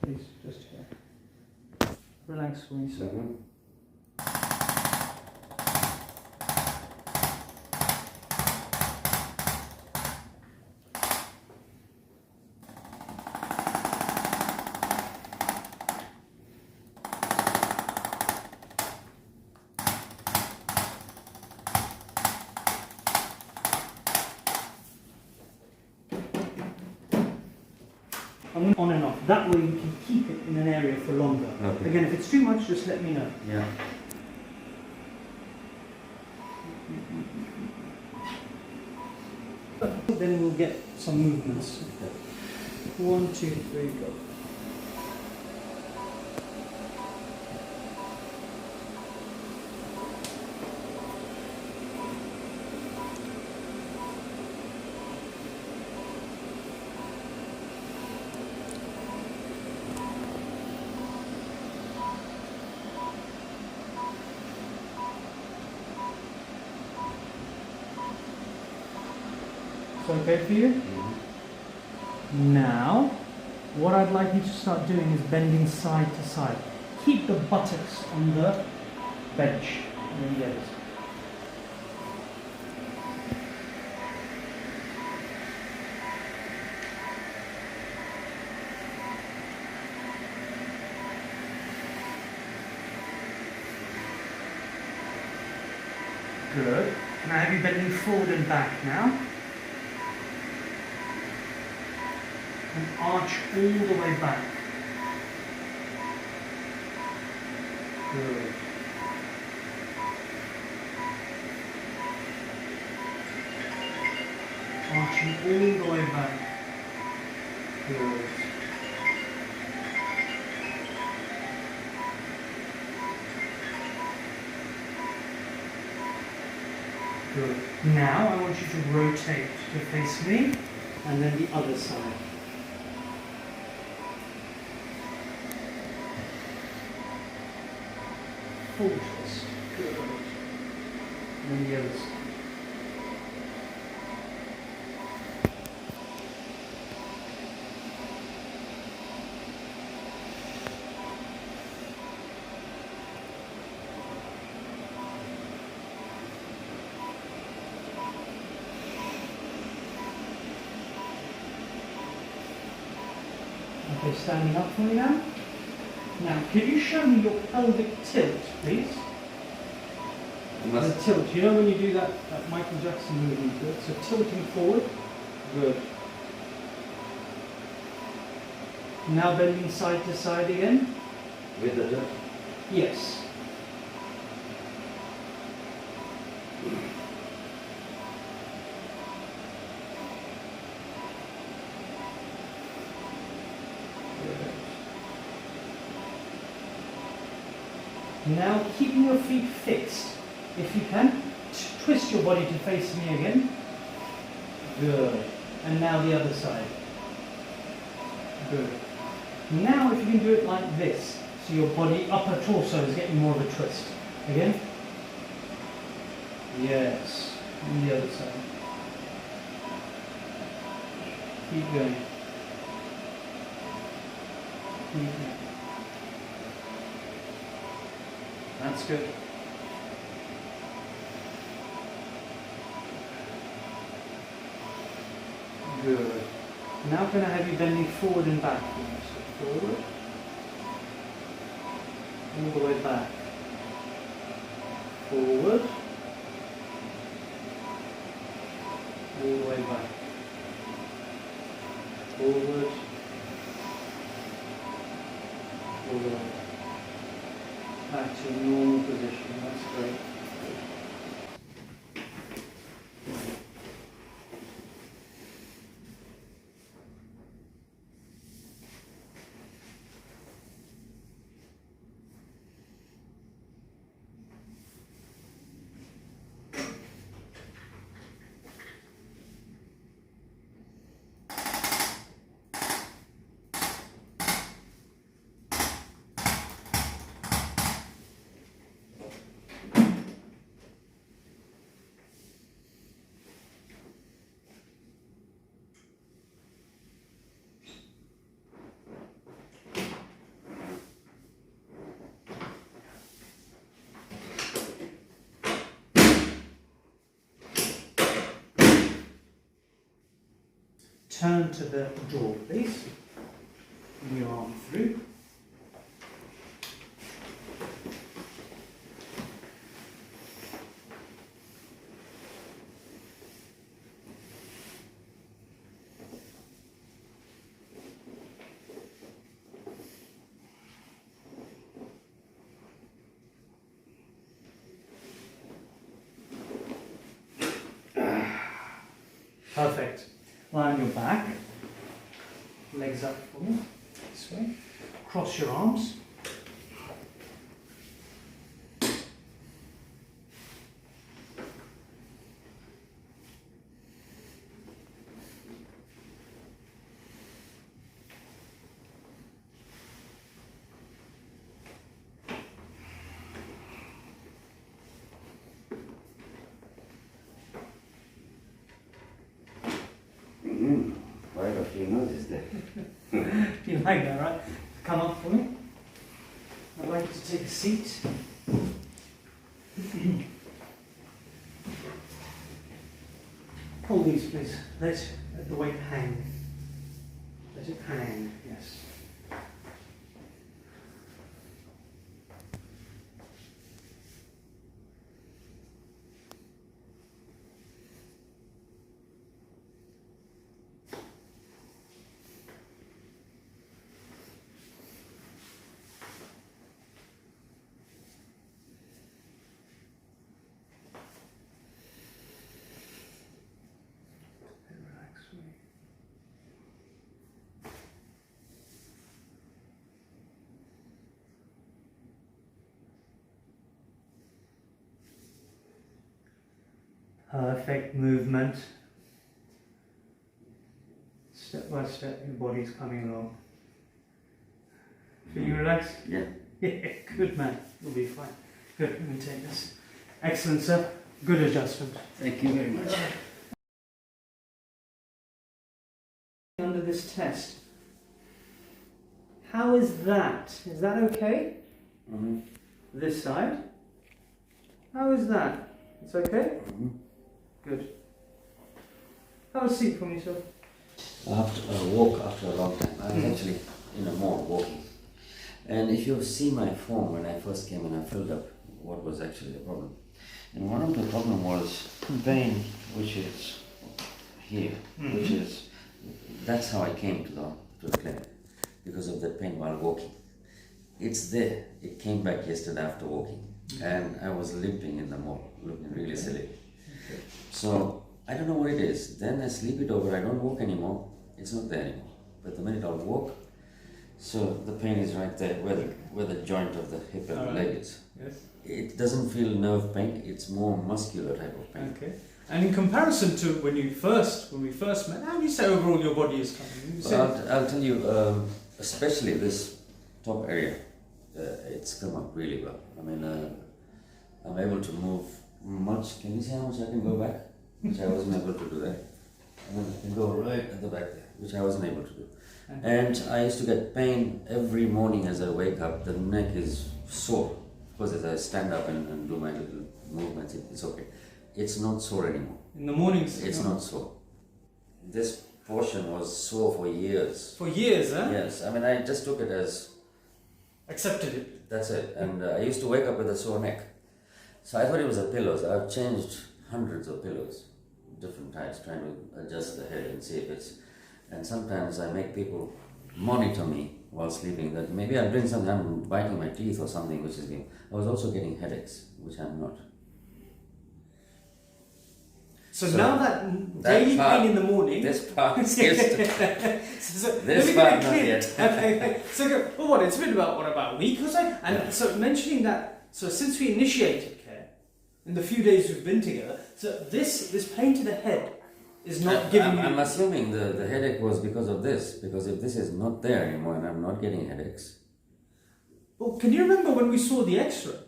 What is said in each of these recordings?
Please, just here. Relax for me, sir. I'm on and off. That way you can keep it in an area for longer. Okay. Again, if it's too much, just let me know. Yeah. Then we'll get some movements. 1, 2, 3, go. Is that okay for you? Mm-hmm. Now, what I'd like you to start doing is bending side to side. Keep the buttocks on the bench. And then yes. Good. Now have you bending forward and back now? And arch all the way back. Good. Arching all the way back. Good. Good. Now I want you to rotate to face me and then the other side. Full twist. Good. And then the other side. Okay, standing up for me now. Now, could you show me your pelvic tilt, please? The tilt. You know when you do that Michael Jackson movement, good? So tilting forward. Good. Now bending side to side again. With the tilt? Yes. Now keeping your feet fixed, if you can, twist your body to face me again. Good. And now the other side. Good. Now if you can do it like this, so your body, upper torso is getting more of a twist. Again. Yes. And the other side. Keep going. Keep going. That's good. Good. Now can I have you bending forward and back? So forward. All the way back. Forward. All the way back. Forward. All the way back. Back to your normal position. That's great. turn to the door, please. Bring your arm through. Perfect. Lie on your back. Legs up for me. This way. Cross your arms. Quite a few noses there. You like that, right? Come up for me. I'd like you to take a seat. Hold these, please. Let the weight hang. Let it hang, yes. Perfect movement. Step by step, your body's coming along. Feel you relaxed? Yeah. Yeah, good man. You'll be fine. Good, let me take this. Excellent, sir. Good adjustment. Thank you very much. Under this test. How is that? Is that okay? Mm-hmm. This side? How is that? It's okay? Mm-hmm. Good. Have a seat for me, sir. After a walk after a long time, I was actually in a mode walking. And if you see my form when I first came in, I filled up what was actually the problem. And one of the problem was pain, which is here, which is, that's how I came to the clinic, because of that pain while walking. It's there. It came back yesterday after walking. And I was limping in the mall, looking really silly. So I don't know what it is. Then I sleep it over. I don't walk anymore. It's not there anymore. But the minute I'll walk, so the pain is right there, where the joint of the hip and the leg is. Yes. It doesn't feel nerve pain. It's more muscular type of pain. Okay. And in comparison to when we first met, how do you say overall your body is coming? You say I'll tell you, especially this top area, it's come up really well. I mean, I'm able to move much. Can you see how much I can go back? Which I wasn't able to do that. I mean, I can go right at the back there, which I wasn't able to do. And I used to get pain every morning as I wake up. The neck is sore. Of course, as I stand up and do my little movements, it's okay. It's not sore anymore. in the mornings? It's not sore. This portion was sore for years. For years, huh? Yes, I mean, I just took it as... Accepted it. That's it. And I used to wake up with a sore neck. So I thought it was the pillows. I've changed hundreds of pillows, different types, trying to adjust the head and see if it's... And sometimes I make people monitor me while sleeping, that maybe I'm doing something, I'm biting my teeth or something, which is being... I was also getting headaches, which I'm not. So now that daily pain in the morning... This part is... so this part not yet. Okay. So well, what, it's been about a week or so? And so mentioning that, so since we initiated care, in the few days we've been together, so this pain to the head is not giving you... I'm assuming the headache was because of this, because if this is not there anymore and I'm not getting headaches... Well, can you remember when we saw the X-ray?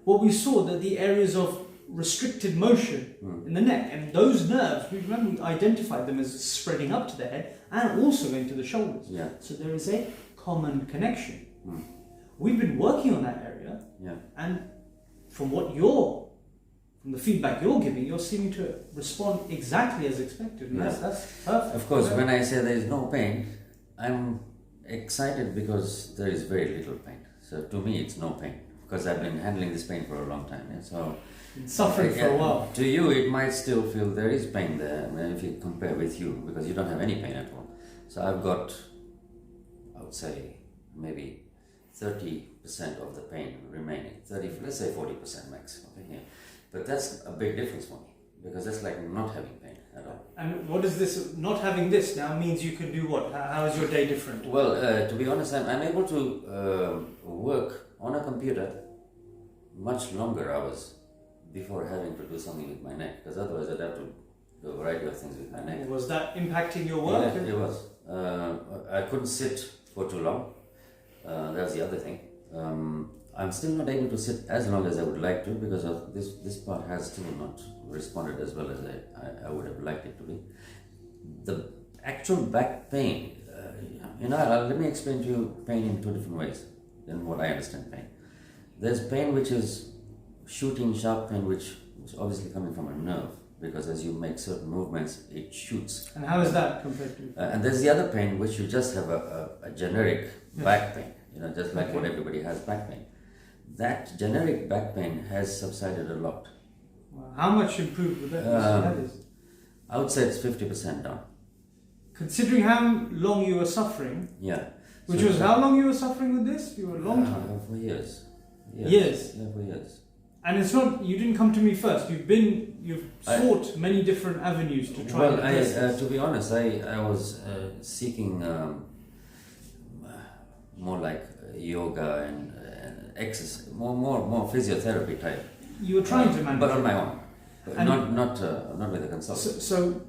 What we saw, that the areas of restricted motion in the neck, and those nerves, we remember we identified them as spreading up to the head and also going to the shoulders. Yeah. So there is a common connection. We've been working on that area, and from what you're from the feedback you're giving, you're seeming to respond exactly as expected. And Yeah. that's perfect. Of course, Yeah. when I say there is no pain, I'm excited because there is very little pain. So to me, it's no pain because I've been handling this pain for a long time. Yeah? So Been suffering for a while. to you, it might still feel there is pain there. I mean, if you compare with you, because you don't have any pain at all. So I've got, I would say, maybe 30% of the pain remaining. 30, let's say 40% max. Okay, yeah. But that's a big difference for me because that's like not having pain at all. And what does this, not having this now, means you can do what? How is your day different? Well, to be honest, I'm able to work on a computer much longer hours before having to do something with my neck, because otherwise I'd have to do a variety of things with my neck. Was that impacting your work? Yeah, it was. I couldn't sit for too long. That's the other thing. I'm still not able to sit as long as I would like to because of this part has still not responded as well as I would have liked it to be. The actual back pain, let me explain to you pain in two different ways than what I understand pain. There's pain which is shooting sharp pain which is obviously coming from a nerve because as you make certain movements it shoots. And how is that compared to? And there's the other pain which you just have a generic back pain, just like what everybody has back pain. That generic back pain has subsided a lot. Wow. How much improved with that is? I would say it's 50% down. Considering how long you were suffering, Yeah. which was how long you were suffering with this? You were a long time. For years. Years? Yeah, for years. And it's not, you didn't come to me first, you've sought many different avenues to try and address this. To be honest, I was seeking more like yoga and exercise, more physiotherapy type. You were trying to manage but on it. my own, not with a consultant. So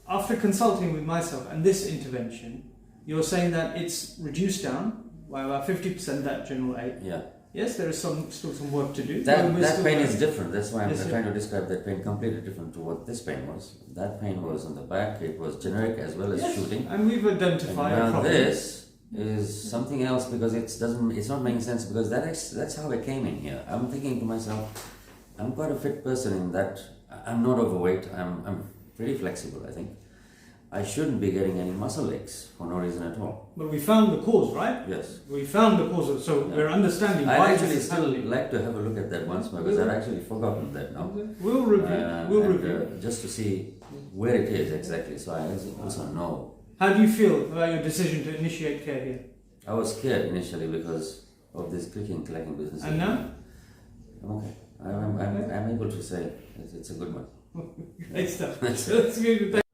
after consulting with myself and this intervention, you're saying that it's reduced down by about 50%, that general aid. Yeah. Yes, there is still some work to do. That pain is different. That's why I'm Yes, trying to describe that pain completely different to what this pain was. That pain was on the back. It was generic as well as shooting. And we've identified And a now problem. this is something else because it's not making sense because that's how I came in here. I'm thinking to myself, I'm quite a fit person in that I'm not overweight. I'm pretty flexible. I think I shouldn't be getting any muscle aches for no reason at all. But we found the cause, right? Yes. We found the cause, so we're understanding why I'd this actually is still happening. like to have a look at that once more because I've actually forgotten that now. We'll review. Just to see where it is exactly, so I also know. How do you feel about your decision to initiate care here? I was scared initially because of this clicking, clacking business. And now? I'm okay. I'm able to say it's a good one. Great stuff. Let's give it